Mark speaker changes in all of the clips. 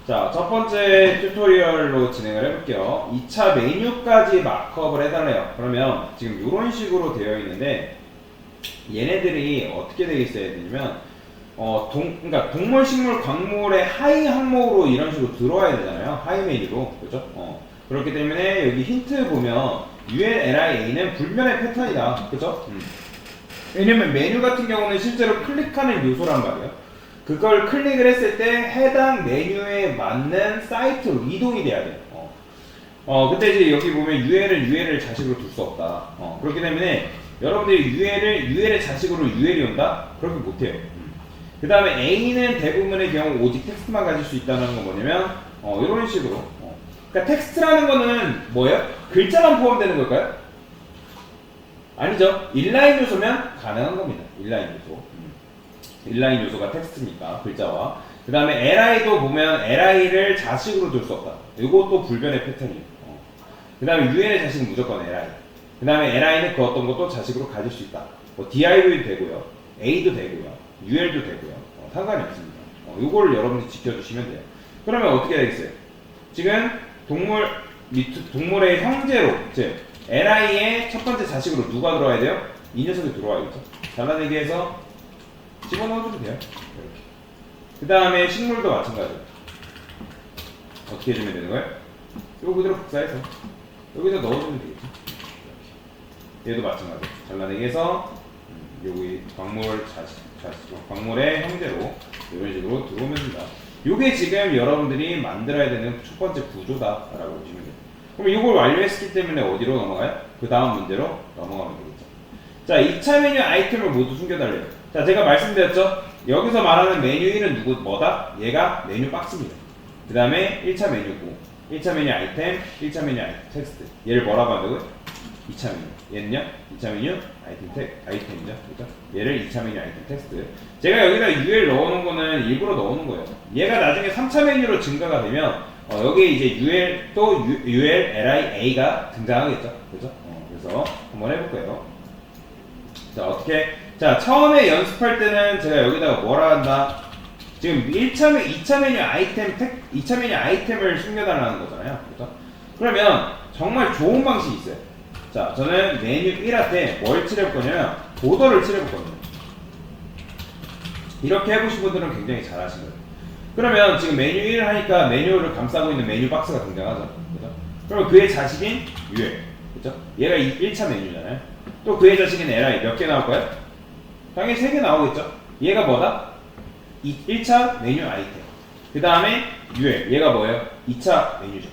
Speaker 1: 자, 첫 번째 튜토리얼로 진행을 해볼게요. 2차 메뉴까지 마크업을 해달래요. 그러면 지금 이런 식으로 되어 있는데 얘네들이 어떻게 되어 있어야 되냐면 그러니까 동물, 식물, 광물의 하위 항목으로 이런 식으로 들어와야 되잖아요. 하위 메뉴로. 그죠? 그렇기 때문에 여기 힌트 보면 ULLIA는 불변의 패턴이다. 그죠? 왜냐면 메뉴 같은 경우는 실제로 클릭하는 요소란 말이에요. 그걸 클릭을 했을 때 해당 메뉴에 맞는 사이트로 이동이 돼야 돼요. 근데 이제 여기 보면 UL을 자식으로 둘 수 없다. 그렇기 때문에 여러분들이 UL의 자식으로 UL이 온다? 그렇게 못해요. 그 다음에 A는 대부분의 경우 오직 텍스트만 가질 수 있다는 건 뭐냐면, 이런 식으로. 그러니까 텍스트라는 거는 뭐예요? 글자만 포함되는 걸까요? 아니죠. 인라인 요소면 가능한 겁니다. 인라인 요소. 인라인 요소가 텍스트니까 글자와. 그 다음에 li도 보면 li를 자식으로 둘 수 없다. 이것도 불변의 패턴이에요. 그 다음에 ul의 자식은 무조건 li. 그 다음에 li는 그 어떤 것도 자식으로 가질 수 있다. 뭐 div도 되고요, a도 되고요, ul도 되고요. 상관이 없습니다. 이거를 여러분들이 지켜주시면 돼요. 그러면 어떻게 되겠어요? 지금 동물의 형제로, 즉 li의 첫 번째 자식으로 누가 들어와야 돼요? 이 녀석이 들어와야겠죠. 잘라내기해서 집어넣어줘도 돼요. 이렇게. 그 다음에 식물도 마찬가지로 어떻게 해주면 되는 거예요? 이거 그대로 복사해서 여기다 넣어주면 되겠죠. 이렇게. 얘도 마찬가지로 잘라내기해서 여기 광물의 형제로 이런 식으로 들어오면 됩니다. 이게 지금 여러분들이 만들어야 되는 첫 번째 구조다라고 보시면 돼요. 그럼 이걸 완료했기 때문에 어디로 넘어가요? 그 다음 문제로 넘어가면 되겠죠. 자, 2차 메뉴 아이템을 모두 숨겨달래요. 자, 제가 말씀드렸죠? 여기서 말하는 메뉴 1은 뭐다? 얘가 메뉴 박스입니다. 그 다음에 1차 메뉴고, 1차 메뉴 아이템, 1차 메뉴 텍스트. 얘를 뭐라고 한다고요? 2차 메뉴. 얘는요? 2차 메뉴 아이템이죠. 그죠? 얘를 2차 메뉴 아이템 텍스트. 제가 여기다 UL 넣어놓은 거는 일부러 넣어놓은 거예요. 얘가 나중에 3차 메뉴로 증가가 되면, 여기에 이제 ULLIA가 등장하겠죠. 그죠? 그래서 한번 해볼게요. 자, 어떻게? 자, 처음에 연습할 때는 제가 여기다가 뭐라 한다? 지금 2차 메뉴 아이템을 숨겨달라는 거잖아요. 그죠? 그러면 정말 좋은 방식이 있어요. 자, 저는 메뉴 1한테 뭘 칠해볼 거냐면, 보더를 칠해볼 거거든요. 이렇게 해보신 분들은 굉장히 잘하신 거예요. 그러면 지금 메뉴 1을 하니까 메뉴를 감싸고 있는 메뉴 박스가 등장하죠. 그죠? 그러면 그의 자식인 UL. 그죠? 얘가 1차 메뉴잖아요. 또 그의 자식인 li 몇 개 나올까요? 당연히 3개 나오겠죠? 얘가 뭐다? 1차 메뉴 아이템. 그 다음에 UL. 얘가 뭐예요? 2차 메뉴죠.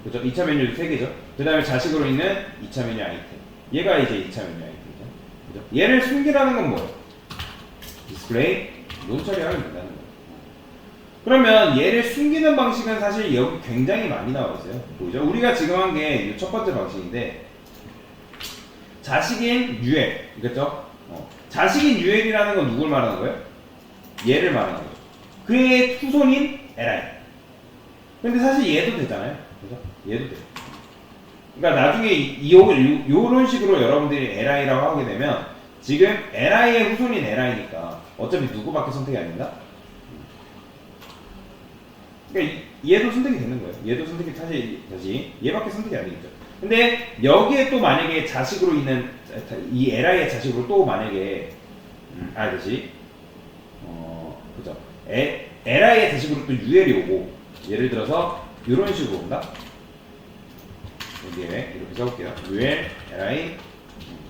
Speaker 1: 그죠? 2차 메뉴도 3개죠? 그 다음에 자식으로 있는 2차 메뉴 아이템. 얘가 이제 2차 메뉴 아이템이죠. 그죠? 얘를 숨기라는 건 뭐예요? 디스플레이, 논 처리하면 된다는 거예요. 그러면 얘를 숨기는 방식은 사실 여기 굉장히 많이 나와 있어요. 보이죠? 우리가 지금 한 게 첫 번째 방식인데, 자식인 UL, 그렇죠? 자식인 UL이라는 건 누굴 말하는 거예요? 얘를 말하는 거죠. 그의 후손인 li. 근데 사실 얘도 되잖아요. 그죠? 얘도 돼요. 그러니까 나중에 요런 식으로 여러분들이 li라고 하게 되면 지금 li의 후손인 li니까 어차피 누구밖에 선택이 안 된다? 그러니까 얘도 선택이 되는 거예요. 얘도 선택이 다시 얘밖에 선택이 안 되겠죠. 근데 여기에 또 만약에 자식으로 있는 이 li의 자식으로 또 만약에 그죠? li의 자식으로 또 ul이 오고 예를 들어서 이런 식으로 온다. 여기에 이렇게 써볼게요. ul, li,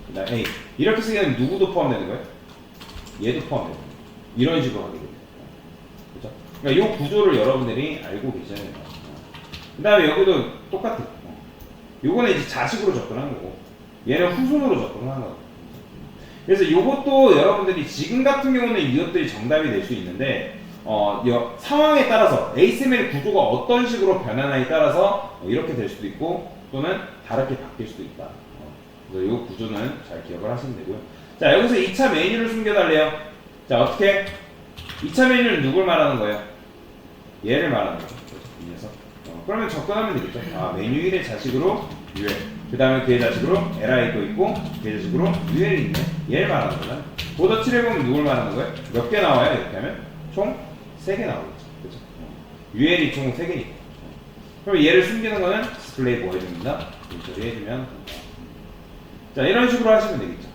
Speaker 1: 그다음 a 이렇게 쓰게 되면 누구도 포함되는 거예요? 얘도 포함되는 거예요. 이런 식으로 하게 됩니다. 그죠? 그러니까 이 구조를 여러분들이 알고 계셔야 돼요. 그 다음에 여기도 똑같아요. 요거는 이제 자식으로 접근한 거고 얘는 후손으로 접근한 거고. 그래서 이것도 여러분들이 지금 같은 경우는 이것들이 정답이 될 수 있는데 상황에 따라서 ASML 구조가 어떤 식으로 변하냐에 따라서 이렇게 될 수도 있고 또는 다르게 바뀔 수도 있다. 그래서 이 구조는 잘 기억을 하시면 되고요. 자, 여기서 2차 메뉴를 숨겨달래요. 자, 어떻게? 2차 메뉴는 누굴 말하는 거예요? 얘를 말하는 거죠. 이 녀석. 그러면 접근하면 되겠죠. 메뉴 1의 자식으로 UL. 그 다음에 그의 자식으로 li도 있고, 그의 자식으로 UL이 있네. 얘를 말하는 거잖아요. 보더 칠해보면 누굴 말하는 거예요? 몇 개 나와요? 이렇게 하면? 총 3개 나오겠죠. 그죠? UL이 총 3개니까. 그럼 얘를 숨기는 거는 디스플레이 뭐 해줍니다. 인터리 해주면 된다. 자, 이런 식으로 하시면 되겠죠.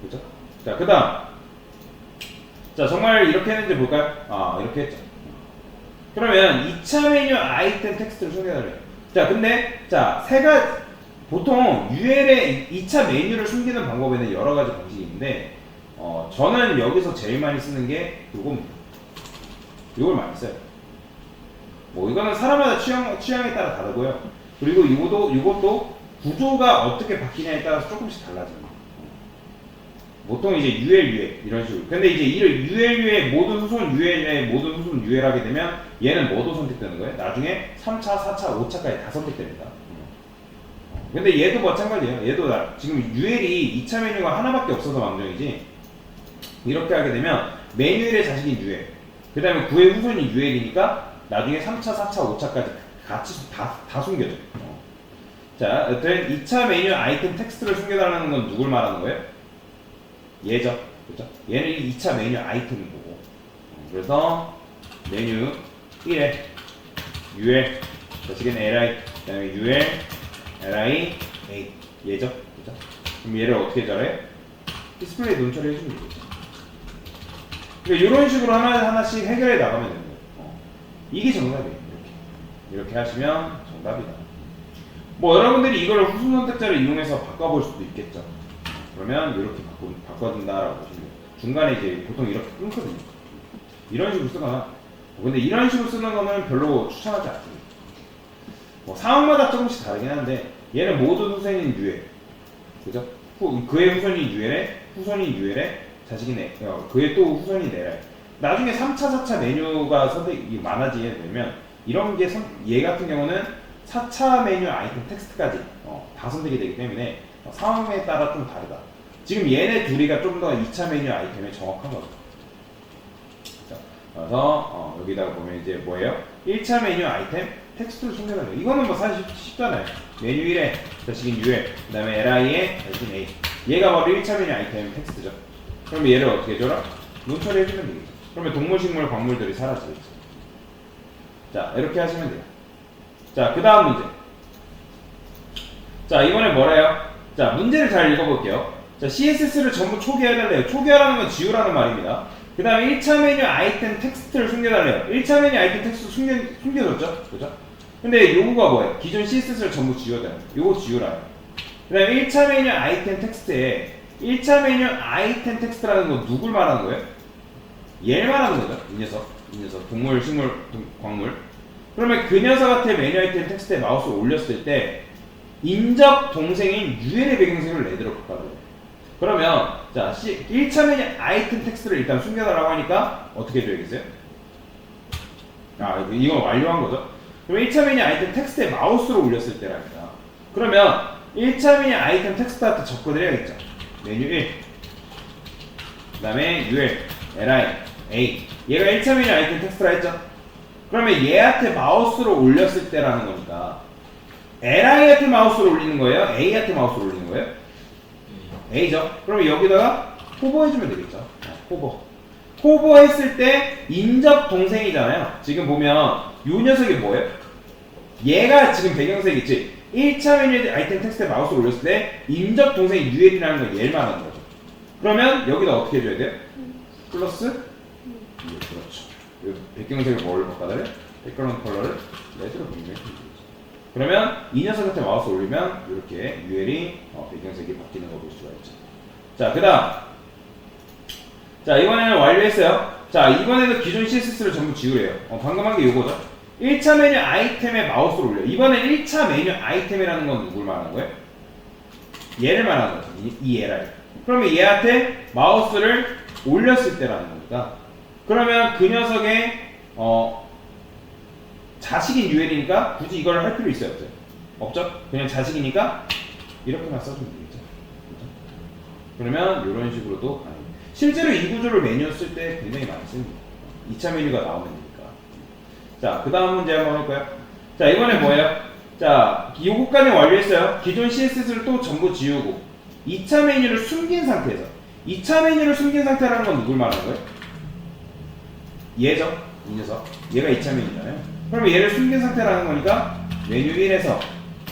Speaker 1: 그죠? 자, 그 다음. 자, 정말 이렇게 했는지 볼까요? 아, 이렇게 했죠. 그러면 2차 메뉴 아이템 텍스트를 숨겨달래요. 자, 근데, 자, 보통 UL의 2차 메뉴를 숨기는 방법에는 여러 가지 방식이 있는데, 저는 여기서 제일 많이 쓰는 게 요겁니다. 요걸 많이 써요. 뭐, 이거는 사람마다 취향에 따라 다르고요. 그리고 이것도 구조가 어떻게 바뀌냐에 따라서 조금씩 달라집니다. 보통 이제 UL 이런 식으로. 근데 이제 UL 모든 후손 UL 하게 되면 얘는 뭐도 선택되는 거예요? 나중에 3차, 4차, 5차까지 다 선택됩니다. 근데 얘도 마찬가지예요. 얘도 지금 UL이 2차 메뉴가 하나밖에 없어서 망정이지. 이렇게 하게 되면 메뉴의 자식인 UL, 그 다음에 구의 후손이 UL이니까 나중에 3차, 4차, 5차까지 같이 다 숨겨져. 자, 여튼 2차 메뉴 아이템 텍스트를 숨겨달라는 건 누굴 말하는 거예요? 얘죠. 그죠? 얘는 2차 메뉴 아이템인 거고. 그래서 메뉴 1에 UL, 자식은 LI, 그 다음에 UL, LI, A. 얘죠. 그죠? 그럼 얘를 어떻게 잘해? 디스플레이 논처리 해주면 되겠죠. 그러니까 이런 식으로 하나씩 해결해 나가면 되는 거예요. 이게 정답이에요. 이렇게 하시면 정답이다. 뭐 여러분들이 이걸 후순 선택자를 이용해서 바꿔볼 수도 있겠죠. 그러면 이렇게 바꿔준다라고 보시면 돼요. 중간에 이제 보통 이렇게 끊거든요. 이런 식으로 쓰거나. 근데 이런 식으로 쓰는 거는 별로 추천하지 않습니다. 뭐 상황마다 조금씩 다르긴 한데 얘는 모든 후손인 UL, 그죠? 그의 후손인 UL에 후손인 UL에 자식인 그의 또 후손인 LI. 나중에 3차, 4차 메뉴가 선택이 많아지게 되면 이런 게 얘 같은 경우는 4차 메뉴 아이템 텍스트까지 다 선택이 되기 때문에 상황에 따라 좀 다르다. 지금 얘네 둘이가 좀 더 2차 메뉴 아이템에 정확한 거죠. 자, 그래서 여기다가 보면 이제 뭐예요? 1차 메뉴 아이템 텍스트를 숨겨놔요. 이거는 뭐 사실 쉽잖아요. 메뉴 1에 자식인 UL, 그 다음에 LI에 자식인 A. 얘가 바로 1차 메뉴 아이템 텍스트죠. 그러면 얘를 어떻게 해줘라? 논처리 해주면 되겠죠. 그러면 동물, 식물, 광물들이 사라지겠죠. 자, 이렇게 하시면 돼요. 자, 그 다음 문제. 자, 이번에 뭐래요? 자, 문제를 잘 읽어볼게요. 자, CSS를 전부 초기화해달래요. 초기화라는 건 지우라는 말입니다. 그 다음에 1차 메뉴 아이템 텍스트를 숨겨달래요. 1차 메뉴 아이템 텍스트 숨겨줬죠? 그죠? 근데 요거가 뭐예요? 기존 CSS를 전부 지워달래요. 요거 지우라요. 그 다음에 1차 메뉴 아이템 텍스트에 1차 메뉴 아이템 텍스트라는 건 누굴 말하는 거예요? 얘를 말하는 거죠. 이 녀석. 동물, 식물, 광물. 그러면 그 녀석한테 메뉴 아이템 텍스트에 마우스를 올렸을 때 인접 동생인 UL의 배경색을 레드로 바꿔줘요. 그러면 자 1차 메뉴 아이템 텍스트를 일단 숨겨달라고 하니까 어떻게 해줘야겠어요? 아, 이건 완료한 거죠. 그럼 1차 메뉴 아이템 텍스트에 마우스를 올렸을 때라니까. 그러면 1차 메뉴 아이템 텍스트한테 접근을 해야겠죠. 메뉴 1, 그 다음에 UL, LI, A. 얘가 1차 메뉴 아이템 텍스트라 했죠. 그러면 얘한테 마우스를 올렸을 때라는 거니까 LI한테 마우스를 올리는 거예요? A한테 마우스를 올리는 거예요? A죠. 그러면 여기다가 호버 해주면 되겠죠. 호버 했을 때 인접 동생이잖아요. 지금 보면 요 녀석이 뭐예요? 얘가 지금 배경색 있지. 1차 메뉴 아이템 텍스트에 마우스를 올렸을 때 인접 동생이 UL이라는 건 얘를 말하는 거죠. 그러면 여기다 어떻게 해줘야 돼요? 플러스? 그렇죠. 배경색을 뭘로 바꿔달래? 백그라운드 컬러를 레드로 바꾸면 되죠. 그러면 이 녀석한테 마우스 올리면 이렇게 UL이 배경색이 바뀌는 걸 볼 수가 있죠. 자, 그 다음. 자, 이번에는 완료했어요. 자, 이번에는 기존 CSS를 전부 지우래요. 방금 한 게 이거죠. 1차 메뉴 아이템에 마우스를 올려요. 이번엔 1차 메뉴 아이템이라는 건 누굴 말하는 거예요? 얘를 말하는 거죠. 이 LI. 그러면 얘한테 마우스를 올렸을 때라는 겁니다. 그러면 그 녀석의 자식인 UL이니까 굳이 이걸 할 필요 있어요? 없어요? 없죠? 그냥 자식이니까 이렇게만 써주면 되겠죠. 그렇죠? 그러면 이런 식으로도 가능해요. 실제로 이 구조를 메뉴 쓸 때 굉장히 많이 씁니다. 2차 메뉴가 나오면 되니까. 자, 그 다음 문제 한번 해볼까요? 자, 이번에 뭐예요? 자, 요거까지 완료했어요. 기존 CSS를 또 전부 지우고 2차 메뉴를 숨긴 상태에서 2차 메뉴를 숨긴 상태라는 건 누굴 말하는 거예요? 얘죠. 이 녀석. 얘가 2차 메뉴잖아요. 그러면 얘를 숨긴 상태라는 거니까 메뉴 1에서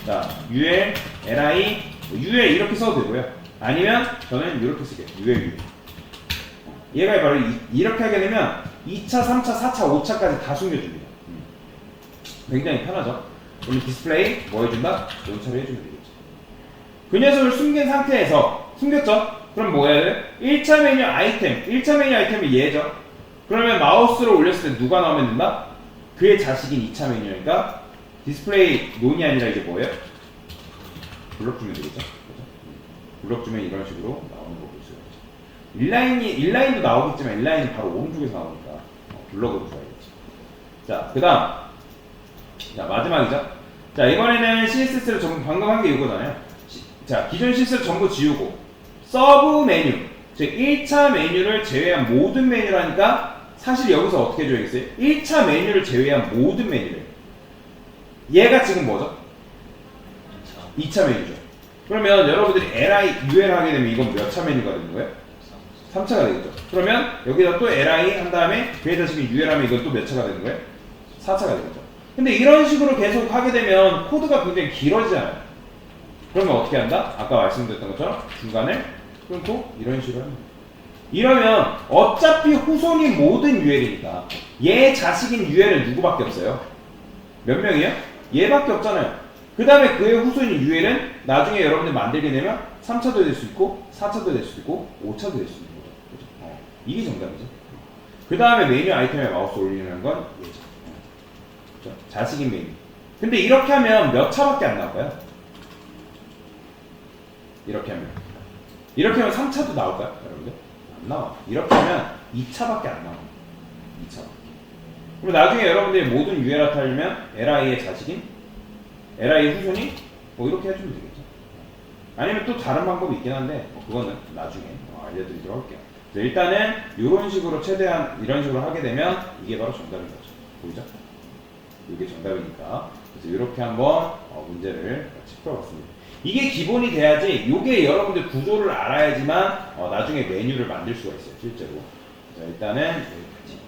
Speaker 1: 자 UL, LI, UL 이렇게 써도 되고요. 아니면 저는 이렇게 쓸게요. UL. 얘가 바로 이렇게 하게 되면 2차, 3차, 4차, 5차까지 다 숨겨줍니다. 굉장히 편하죠. 그럼 디스플레이 뭐 해준다? 연처를 해주면 되겠죠. 그 녀석을 숨긴 상태에서 숨겼죠? 그럼 뭐 해야 돼? 1차 메뉴 아이템, 1차 메뉴 아이템이 얘죠. 그러면 마우스를 올렸을 때 누가 나오면 된다? 그의 자식인 2차 메뉴니까 디스플레이 논이 아니라 이제 뭐예요? 블럭 주면 되겠죠? 블럭 주면 이런 식으로 나오는 거 볼 수가 있죠. 인라인도 나오겠지만 인라인은 바로 오른쪽에서 나오니까 블럭으로 줘야겠죠. 자, 그 다음 자 마지막이죠. 자 이번에는 CSS를 전부 방금 한 게 이거잖아요. 자 기존 CSS를 전부 지우고 서브 메뉴 즉 1차 메뉴를 제외한 모든 메뉴라니까 사실 여기서 어떻게 해줘야겠어요? 1차 메뉴를 제외한 모든 메뉴를 얘가 지금 뭐죠? 2차 메뉴죠. 그러면 여러분들이 LI, UL 하게 되면 이건 몇 차 메뉴가 되는 거예요? 3차가 되겠죠. 그러면 여기다 또 LI 한 다음에 그에 다시 UL 하면 이건 또 몇 차가 되는 거예요? 4차가 되겠죠. 근데 이런 식으로 계속 하게 되면 코드가 굉장히 길어지잖아요. 그러면 어떻게 한다? 아까 말씀드렸던 것처럼 중간을 끊고 이런 식으로 합니다. 이러면 어차피 후손이 모든 UL이니까 얘 자식인 UL은 누구밖에 없어요? 몇 명이에요? 얘밖에 없잖아요. 그 다음에 그의 후손인 UL은 나중에 여러분들 만들게 되면 3차도 될 수 있고 4차도 될 수 있고 5차도 될 수 있는 거죠. 그렇죠? 이게 정답이죠. 그 다음에 메뉴 아이템에 마우스 올리는 건 얘죠. 그렇죠? 자식인 메뉴. 근데 이렇게 하면 몇 차밖에 안 나올까요? 이렇게 하면 3차도 나올까요? 여러분들? 안 나와. 이렇게 하면 2차밖에 안 나와요. 2차밖에. 그럼 나중에 여러분들이 모든 ULR 타려면 LI의 자식인 LI의 후손이 뭐 이렇게 해주면 되겠죠. 아니면 또 다른 방법이 있긴 한데 그거는 나중에 알려드리도록 할게요. 일단은 이런 식으로 최대한 이런 식으로 하게 되면 이게 바로 정답인 거죠. 보이죠? 이게 정답이니까 그래서 이렇게 한번 문제를 같이 풀어봤습니다. 이게 기본이 돼야지 이게 여러분들 구조를 알아야지만 나중에 메뉴를 만들 수가 있어요. 실제로. 자, 일단은 여기까지.